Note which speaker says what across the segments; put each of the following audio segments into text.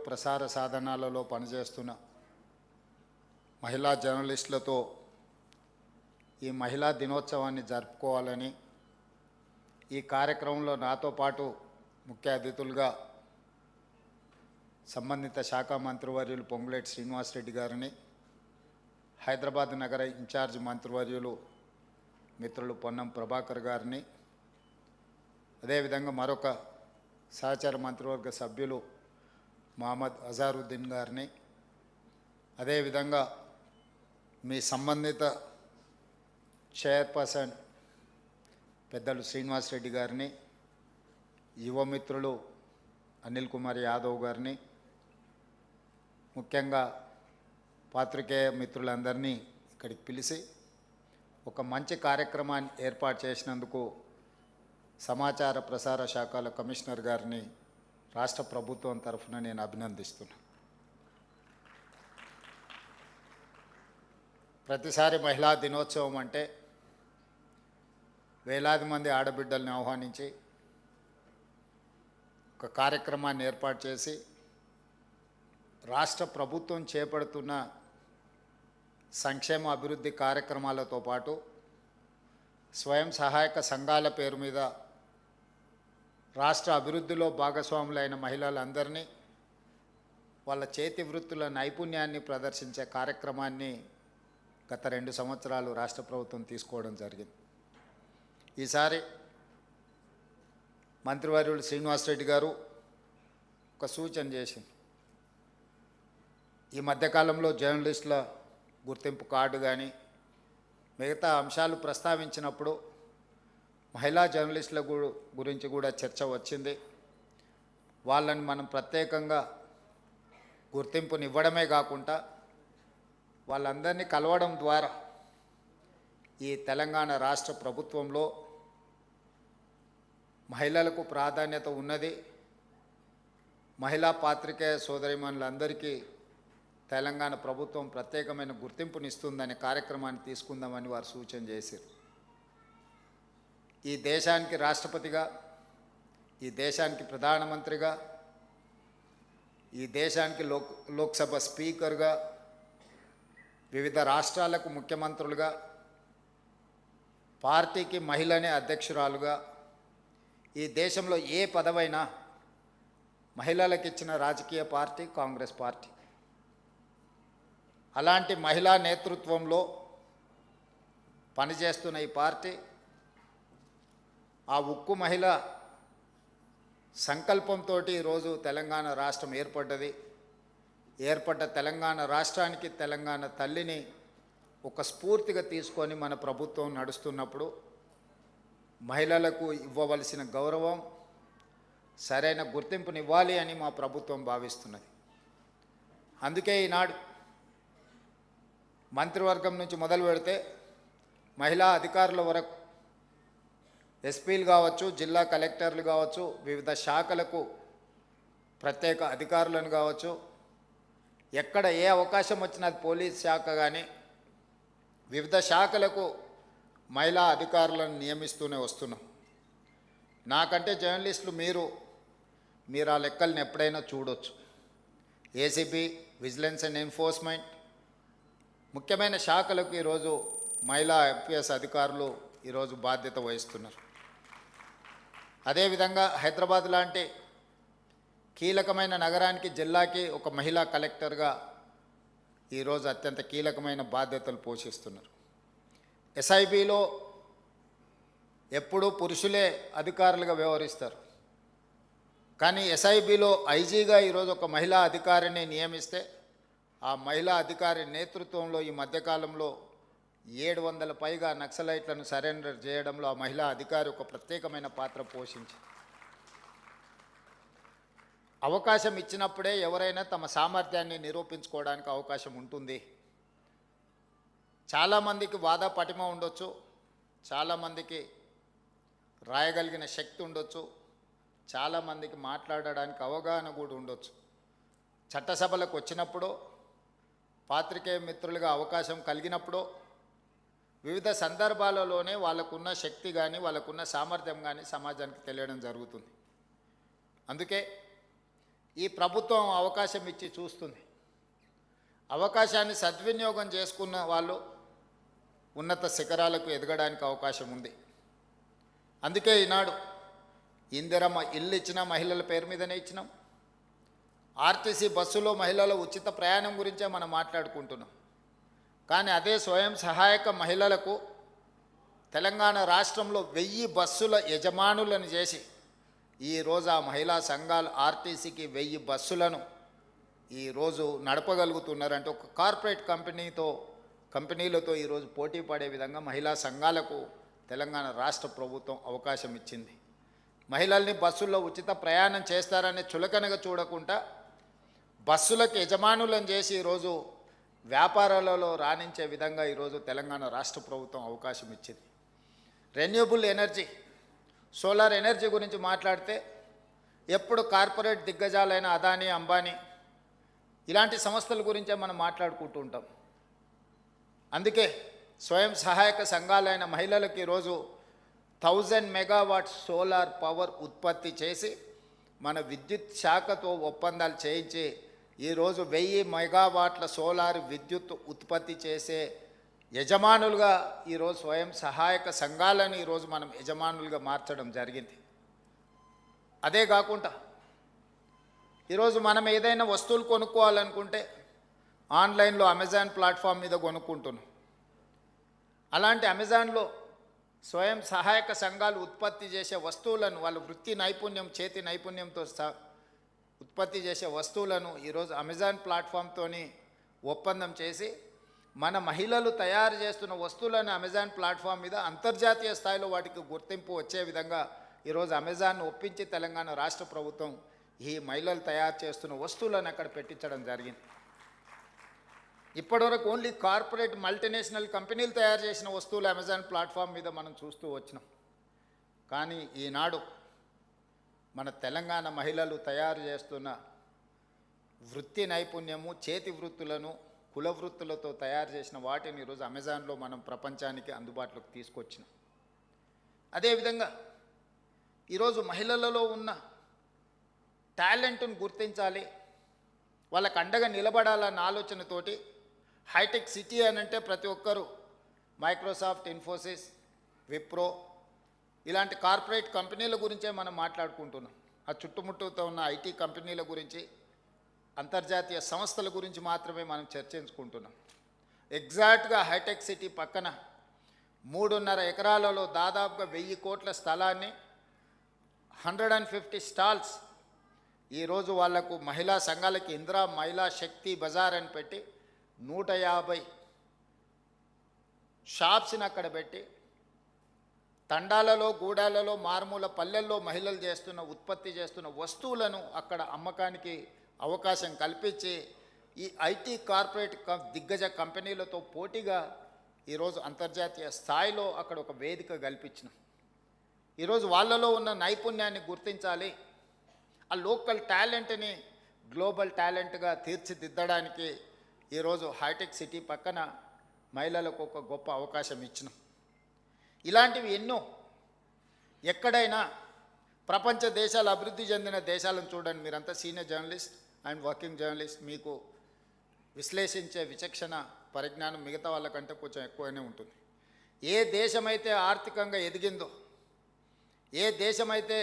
Speaker 1: ప్రసార సాధనాలలో పనిచేస్తున్న మహిళా జర్నలిస్టులతో ఈ మహిళా దినోత్సవాన్ని జరుపుకోవాలని ఈ కార్యక్రమంలో నాతో పాటు ముఖ్య అతిథులుగా సంబంధిత శాఖ మంత్రివర్యులు పొంగులేటి శ్రీనివాసరెడ్డి గారిని, హైదరాబాద్ నగర ఇన్ఛార్జ్ మంత్రివర్యులు మిత్రులు పొన్నం ప్రభాకర్ గారిని, అదేవిధంగా మరొక సహచార మంత్రివర్గ సభ్యులు మహమ్మద్ అజారుద్దీన్ గారిని, అదేవిధంగా మీ సంబంధిత చైర్పర్సన్ పెద్దలు శ్రీనివాసరెడ్డి గారిని, యువమిత్రులు అనిల్ కుమార్ యాదవ్ గారిని, ముఖ్యంగా పాత్రికేయ మిత్రులందరినీ ఇక్కడికి పిలిచి ఒక మంచి కార్యక్రమాన్ని ఏర్పాటు చేసినందుకు సమాచార ప్రసార శాఖల కమిషనర్ గారిని రాష్ట్ర ప్రభుత్వం తరఫున నేను అభినందిస్తున్నాను. ప్రతిసారి మహిళా దినోత్సవం అంటే వేలాది మంది ఆడబిడ్డల్ని ఆహ్వానించి ఒక కార్యక్రమాన్ని ఏర్పాటు చేసి రాష్ట్ర ప్రభుత్వం చేపడుతున్న సంక్షేమ అభివృద్ధి కార్యక్రమాలతో పాటు స్వయం సహాయక సంఘాల పేరు మీద రాష్ట్ర అభివృద్ధిలో భాగస్వాములైన మహిళలందరినీ వాళ్ళ చేతి వృత్తుల నైపుణ్యాన్ని ప్రదర్శించే కార్యక్రమాన్ని గత 2 సంవత్సరాలు రాష్ట్ర ప్రభుత్వం తీసుకోవడం జరిగింది. ఈసారి మంత్రివర్యులు శ్రీనివాసరెడ్డి గారు ఒక సూచన చేసింది. ఈ మధ్యకాలంలో జర్నలిస్టుల గుర్తింపు కార్డు కానీ మిగతా అంశాలు ప్రస్తావించినప్పుడు మహిళా జర్నలిస్టుల గురించి కూడా చర్చ వచ్చింది. వాళ్ళని మనం ప్రత్యేకంగా గుర్తింపునివ్వడమే కాకుండా వాళ్ళందరినీ కలవడం ద్వారా ఈ తెలంగాణ రాష్ట్ర ప్రభుత్వంలో మహిళలకు ప్రాధాన్యత ఉన్నది, మహిళా పాత్రికేయ సోదరీమణులందరికీ తెలంగాణ ప్రభుత్వం ప్రత్యేకమైన గుర్తింపునిస్తుందనే కార్యక్రమాన్ని తీసుకుందామని వారు సూచన చేశారు. ఈ దేశానికి రాష్ట్రపతిగా, ఈ దేశానికి ప్రధానమంత్రిగా, ఈ దేశానికి లోక్సభ స్పీకర్గా, వివిధ రాష్ట్రాలకు ముఖ్యమంత్రులుగా, పార్టీకి మహిళనే అధ్యక్షురాలుగా, ఈ దేశంలో ఏ పదవైనా మహిళలకు ఇచ్చిన రాజకీయ పార్టీ కాంగ్రెస్ పార్టీ. అలాంటి మహిళా నేతృత్వంలో పనిచేస్తున్న ఈ పార్టీ ఆ ఉక్కు మహిళ సంకల్పంతో ఈరోజు తెలంగాణ రాష్ట్రం ఏర్పడ్డది. ఏర్పడ్డ తెలంగాణ రాష్ట్రానికి తెలంగాణ తల్లిని ఒక స్ఫూర్తిగా తీసుకొని మన ప్రభుత్వం నడుస్తున్నప్పుడు మహిళలకు ఇవ్వవలసిన గౌరవం, సరైన గుర్తింపునివ్వాలి అని మా ప్రభుత్వం భావిస్తున్నది. అందుకే ఈనాడు మంత్రివర్గం నుంచి మొదలు పెడితే మహిళా అధికారుల వరకు, ఎస్పీలు కావచ్చు, జిల్లా కలెక్టర్లు కావచ్చు, వివిధ శాఖలకు ప్రత్యేక అధికారులను కావచ్చు, ఎక్కడ ఏ అవకాశం వచ్చినా పోలీస్ శాఖ కానీ వివిధ శాఖలకు మహిళా అధికారులను నియమిస్తూనే వస్తున్నాం. నాకంటే జర్నలిస్టులు మీరు ఆ లెక్కలను ఎప్పుడైనా చూడొచ్చు. ఏసీబీ, విజిలెన్స్ అండ్ ఎన్ఫోర్స్మెంట్ ముఖ్యమైన శాఖలకు ఈరోజు మహిళా ఐపీఎస్ అధికారులు ఈరోజు బాధ్యత వహిస్తున్నారు. అదేవిధంగా హైదరాబాద్ లాంటి కీలకమైన నగరానికి, జిల్లాకి ఒక మహిళా కలెక్టర్గా ఈరోజు అత్యంత కీలకమైన బాధ్యతలు పోషిస్తున్నారు. ఎస్ఐబిలో ఎప్పుడూ పురుషులే అధికారులుగా వ్యవహరిస్తారు. కానీ ఎస్ఐబిలో ఐజీగా ఈరోజు ఒక మహిళా అధికారిని నియమిస్తే ఆ మహిళా అధికారి నేతృత్వంలో ఈ మధ్యకాలంలో 700 పైగా నక్సలైట్లను సరెండర్ చేయడంలో ఆ మహిళా అధికారి ఒక ప్రత్యేకమైన పాత్ర పోషించి, అవకాశం ఇచ్చినప్పుడే ఎవరైనా తమ సామర్థ్యాన్ని నిరూపించుకోవడానికి అవకాశం ఉంటుంది. చాలామందికి వాద పటిమ ఉండొచ్చు, చాలామందికి రాయగలిగిన శక్తి ఉండొచ్చు, చాలామందికి మాట్లాడడానికి అవగాహన కూడా ఉండొచ్చు. చట్టసభలకు వచ్చినప్పుడు, పాత్రికేయ మిత్రులుగా అవకాశం కలిగినప్పుడు, వివిధ సందర్భాలలోనే వాళ్ళకున్న శక్తి కానీ వాళ్ళకున్న సామర్థ్యం కానీ సమాజానికి తెలియడం జరుగుతుంది. అందుకే ఈ ప్రభుత్వం అవకాశం ఇచ్చి చూస్తుంది. అవకాశాన్ని సద్వినియోగం చేసుకున్న వాళ్ళు ఉన్నత శిఖరాలకు ఎదగడానికి అవకాశం ఉంది. అందుకే ఈనాడు ఇందిరమ్మ ఇల్లు ఇచ్చిన మహిళల పేరు మీదనే ఇచ్చినాం. ఆర్టీసీ బస్సులో మహిళల ఉచిత ప్రయాణం గురించే మనం మాట్లాడుకుంటున్నాం. కానీ అదే స్వయం సహాయక మహిళలకు తెలంగాణ రాష్ట్రంలో 1000 బస్సుల యజమానులను చేసి ఈరోజు ఆ మహిళా సంఘాలు ఆర్టీసీకి 1000 బస్సులను ఈరోజు నడపగలుగుతున్నారంటే ఒక కార్పొరేట్ కంపెనీలతో ఈరోజు పోటీ పడే విధంగా మహిళా సంఘాలకు తెలంగాణ రాష్ట్ర ప్రభుత్వం అవకాశం ఇచ్చింది. మహిళల్ని బస్సుల్లో ఉచిత ప్రయాణం చేస్తారనే చులకనగా చూడకుండా బస్సులకు యజమానులను చేసి ఈరోజు వ్యాపారాలలో రాణించే విధంగా ఈరోజు తెలంగాణ రాష్ట్ర ప్రభుత్వం అవకాశం ఇచ్చింది. రెన్యూబుల్ ఎనర్జీ, సోలార్ ఎనర్జీ గురించి మాట్లాడితే ఎప్పుడు కార్పొరేట్ దిగ్గజాలైన అదానీ, అంబానీ ఇలాంటి సంస్థల గురించే మనం మాట్లాడుకుంటూ ఉంటాం. అందుకే స్వయం సహాయక సంఘాలైన మహిళలకు ఈరోజు 1000 మెగావాట్స్ సోలార్ పవర్ ఉత్పత్తి చేసి మన విద్యుత్ శాఖతో ఒప్పందాలు చేయించి ఈరోజు 1000 మెగావాట్ల సోలార్ విద్యుత్ ఉత్పత్తి చేసే యజమానులుగా ఈరోజు స్వయం సహాయక సంఘాలను ఈరోజు మనం యజమానులుగా మార్చడం జరిగింది. అదే కాకుండా ఈరోజు మనం ఏదైనా వస్తువులు కొనుక్కోవాలనుకుంటే ఆన్లైన్లో అమెజాన్ ప్లాట్ఫామ్ మీద కొనుక్కుంటున్నాం. అలాంటి అమెజాన్లో స్వయం సహాయక సంఘాలు ఉత్పత్తి చేసే వస్తువులను వాళ్ళ వృత్తి నైపుణ్యం, చేతి నైపుణ్యంతో ఉత్పత్తి చేసే వస్తువులను ఈరోజు అమెజాన్ ప్లాట్ఫామ్తో ఒప్పందం చేసి మన మహిళలు తయారు చేస్తున్న వస్తువులను అమెజాన్ ప్లాట్ఫామ్ మీద అంతర్జాతీయ స్థాయిలో వాటికి గుర్తింపు వచ్చే విధంగా ఈరోజు అమెజాన్ ఒప్పించి తెలంగాణ రాష్ట్ర ప్రభుత్వం ఈ మహిళలు తయారు చేస్తున్న వస్తువులను అక్కడ పెట్టించడం జరిగింది. ఇప్పటివరకు ఓన్లీ కార్పొరేట్ మల్టీనేషనల్ కంపెనీలు తయారు చేసిన వస్తువులు అమెజాన్ ప్లాట్ఫామ్ మీద మనం చూస్తూ వచ్చినాం. కానీ ఈనాడు మన తెలంగాణ మహిళలు తయారు చేస్తున్న వృత్తి నైపుణ్యము, చేతి వృత్తులను, కుల వృత్తులతో తయారు చేసిన వాటిని ఈరోజు అమెజాన్లో మనం ప్రపంచానికి అందుబాటులోకి తీసుకొచ్చినాం. అదేవిధంగా ఈరోజు మహిళలలో ఉన్న టాలెంట్ను గుర్తించాలి, వాళ్ళకు అండగా నిలబడాలన్న ఆలోచనతోటి హైటెక్ సిటీ అని అంటే ప్రతి ఒక్కరూ మైక్రోసాఫ్ట్, ఇన్ఫోసిస్, విప్రో ఇలాంటి కార్పొరేట్ కంపెనీల గురించే మనం మాట్లాడుకుంటున్నాం. ఆ చుట్టుముట్టుతో ఉన్న ఐటీ కంపెనీల గురించి, అంతర్జాతీయ సంస్థల గురించి మాత్రమే మనం చర్చించుకుంటున్నాం. ఎగ్జాక్ట్గా హైటెక్ సిటీ పక్కన 3.5 ఎకరాలలో దాదాపుగా 1000 కోట్ల స్థలాన్ని 150 స్టాల్స్ ఈరోజు వాళ్లకు మహిళా సంఘాలకి ఇందిరా మహిళా శక్తి బజార్ అని పెట్టి 150 షాప్స్ని అక్కడ పెట్టి తండాలలో, గూడాలలో, మారుమూల పల్లెల్లో మహిళలు ఉత్పత్తి చేస్తున్న వస్తువులను అక్కడ అమ్మకానికి అవకాశం కల్పించి ఈ ఐటీ కార్పొరేట్ దిగ్గజ కంపెనీలతో పోటీగా ఈరోజు అంతర్జాతీయ స్థాయిలో అక్కడ ఒక వేదిక కల్పించినాం. ఈరోజు వాళ్ళలో ఉన్న నైపుణ్యాన్ని గుర్తించాలి, ఆ లోకల్ టాలెంట్ని గ్లోబల్ టాలెంట్గా తీర్చిదిద్దడానికి ఈరోజు హైటెక్ సిటీ పక్కన మహిళలకు ఒక గొప్ప అవకాశం ఇచ్చినాం. ఇలాంటివి ఎన్నో ఎక్కడైనా ప్రపంచ దేశాలు, అభివృద్ధి చెందిన దేశాలను చూడండి. మీరంతా senior journalist and working journalist, మీకు విశ్లేషించే విచక్షణ పరిజ్ఞానం మిగతా వాళ్ళకంటే కొంచెం ఎక్కువనే ఉంటుంది. ఏ దేశమైతే ఆర్థికంగా ఎదిగిందో, ఏ దేశమైతే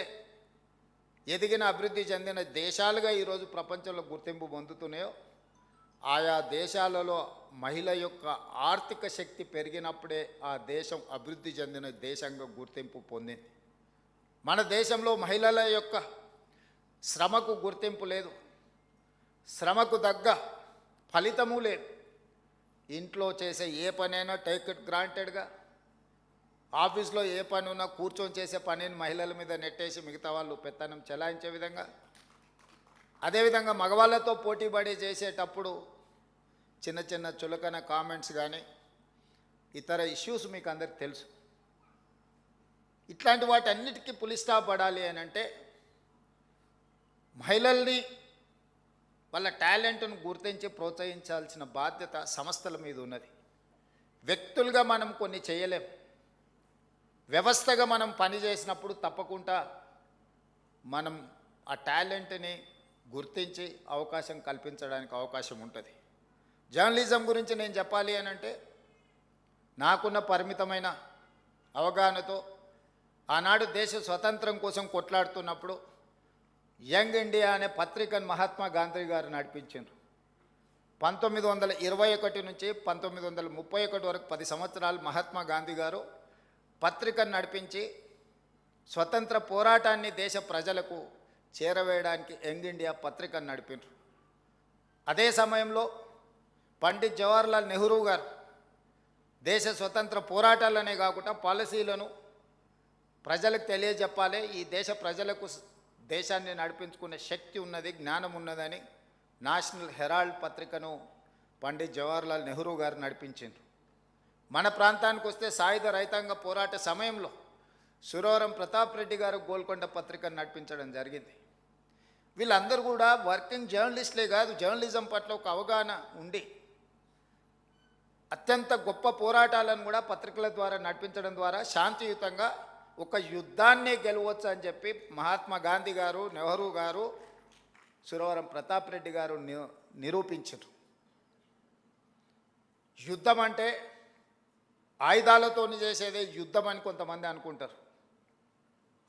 Speaker 1: ఎదిగిన అభివృద్ధి చెందిన దేశాలుగా ఈరోజు ప్రపంచంలో గుర్తింపు పొందుతున్నాయో ఆయా దేశాలలో మహిళ యొక్క ఆర్థిక శక్తి పెరిగినప్పుడే ఆ దేశం అభివృద్ధి చెందిన దేశంగా గుర్తింపు పొందింది. మన దేశంలో మహిళల యొక్క శ్రమకు గుర్తింపు లేదు, శ్రమకు తగ్గ ఫలితము లేదు. ఇంట్లో చేసే ఏ పనైనా టేక్ ఇట్ గ్రాంటెడ్గా, ఆఫీస్లో ఏ పని ఉన్నా కూర్చొని చేసే పనిని మహిళల మీద నెట్టేసి మిగతా వాళ్ళు పెత్తనం చెలాయించే విధంగా, అదేవిధంగా మగవాళ్ళతో పోటీపడి చేసేటప్పుడు చిన్న చిన్న చులకన కామెంట్స్ కానీ ఇతర ఇష్యూస్ మీకు అందరికి తెలుసు. ఇట్లాంటి వాటన్నిటికీ పులి స్టాప్ పడాలి అని అంటే మహిళల్ని వాళ్ళ టాలెంట్ను గుర్తించి ప్రోత్సహించాల్సిన బాధ్యత సంస్థల మీద ఉన్నది. వ్యక్తులుగా మనం కొన్ని చేయలేం, వ్యవస్థగా మనం పని చేసినప్పుడు తప్పకుండా మనం ఆ టాలెంట్ని గుర్తించి అవకాశం కల్పించడానికి అవకాశం ఉంటుంది. జర్నలిజం గురించి నేను చెప్పాలి అని అంటే నాకున్న పరిమితమైన అవగాహనతో ఆనాడు దేశ స్వతంత్రం కోసం కొట్లాడుతున్నప్పుడు యంగ్ ఇండియా అనే పత్రికను మహాత్మా గాంధీ గారు నడిపించారు. 1921 నుంచి 1931 వరకు 10 సంవత్సరాలు మహాత్మా గాంధీ గారు పత్రికను నడిపించి స్వతంత్ర పోరాటాన్ని దేశ ప్రజలకు చేరవేయడానికి యంగ్ ఇండియా పత్రికను నడిపారు. అదే సమయంలో పండిత్ జవహర్లాల్ నెహ్రూ గారు దేశ స్వతంత్ర పోరాటాలనే కాకుండా పాలసీలను ప్రజలకు తెలియజెప్పాలి, ఈ దేశ ప్రజలకు దేశాన్ని నడిపించుకునే శక్తి ఉన్నది, జ్ఞానం ఉన్నదని నేషనల్ హెరాల్డ్ పత్రికను పండిత్ జవహర్లాల్ నెహ్రూ గారు నడిపించారు. మన ప్రాంతానికి వస్తే సాయుధ రైతాంగ పోరాట సమయంలో సురవరం ప్రతాప్ రెడ్డి గారు గోల్కొండ పత్రికను నడిపించడం జరిగింది. వీళ్ళందరూ కూడా వర్కింగ్ జర్నలిస్టులే కాదు, జర్నలిజం పట్ల ఒక అవగాహన ఉండి అత్యంత గొప్ప పోరాటాలను కూడా పత్రికల ద్వారా నడిపించడం ద్వారా శాంతియుతంగా ఒక యుద్ధాన్నే గెలవచ్చు అని చెప్పి మహాత్మా గాంధీ గారు, నెహ్రూ గారు, సురవరం ప్రతాప్ రెడ్డి గారు నిరూపించారు. యుద్ధం అంటే ఆయుధాలతో చేసేదే యుద్ధం అని కొంతమంది అనుకుంటారు.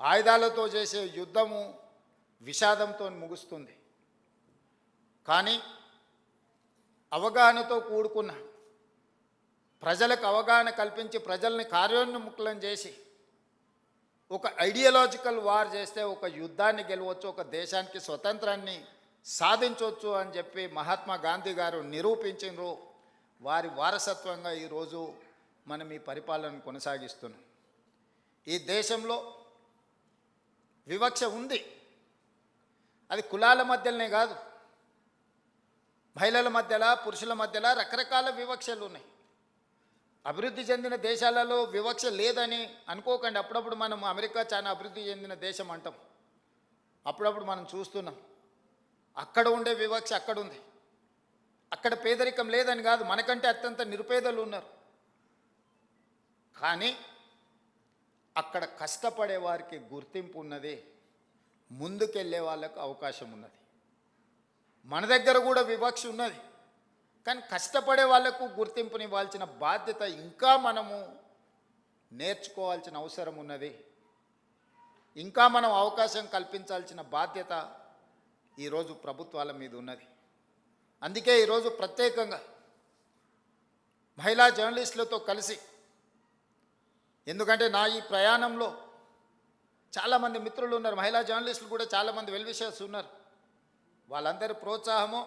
Speaker 1: ఆయుధాలతో చేసే యుద్ధము విషాదంతో ముగుస్తుంది. కానీ అవగాహనతో కూడుకున్న ప్రజలకు అవగాహన కల్పించి ప్రజల్ని కార్యోన్ముఖులను చేసి ఒక ఐడియాలజికల్ వార్ చేస్తే ఒక యుద్ధాన్ని గెలవచ్చు, ఒక దేశానికి స్వతంత్రాన్ని సాధించవచ్చు అని చెప్పి మహాత్మా గాంధీ గారు నిరూపించారు. వారి వారసత్వంగా ఈరోజు మనం ఈ పరిపాలనను కొనసాగిస్తున్నాం. ఈ దేశంలో వివక్ష ఉంది. అది కులాల మధ్యలోనే కాదు, మహిళల మధ్యలో, పురుషుల మధ్యలో రకరకాల వివక్షలు ఉన్నాయి. అభివృద్ధి చెందిన దేశాలలో వివక్ష లేదని అనుకోకండి. అప్పుడప్పుడు మనం అమెరికా చాలా అభివృద్ధి చెందిన దేశం అంటాం, అప్పుడప్పుడు మనం చూస్తున్నాం. అక్కడ ఉండే వివక్ష అక్కడ ఉంది. అక్కడ పేదరికం లేదని కాదు, మనకంటే అత్యంత నిరుపేదలు ఉన్నారు. కానీ అక్కడ కష్టపడే వారికి గుర్తింపు ఉన్నది, ముందుకెళ్ళే వాళ్ళకు అవకాశం ఉన్నది. మన దగ్గర కూడా వివక్ష ఉన్నది, కానీ కష్టపడే వాళ్లకు గుర్తింపునివ్వాల్సిన బాధ్యత ఇంకా మనము నేర్చుకోవాల్సిన అవసరం ఉన్నది. ఇంకా మనం అవకాశం కల్పించాల్సిన బాధ్యత ఈరోజు ప్రభుత్వాల మీద ఉన్నది. అందుకే ఈరోజు ప్రత్యేకంగా మహిళా జర్నలిస్టులతో కలిసి, ఎందుకంటే నా ఈ ప్రయాణంలో చాలామంది మిత్రులు ఉన్నారు, మహిళా జర్నలిస్టులు కూడా చాలామంది వెల్ విషర్స్ ఉన్నారు. వాళ్ళందరి ప్రోత్సాహము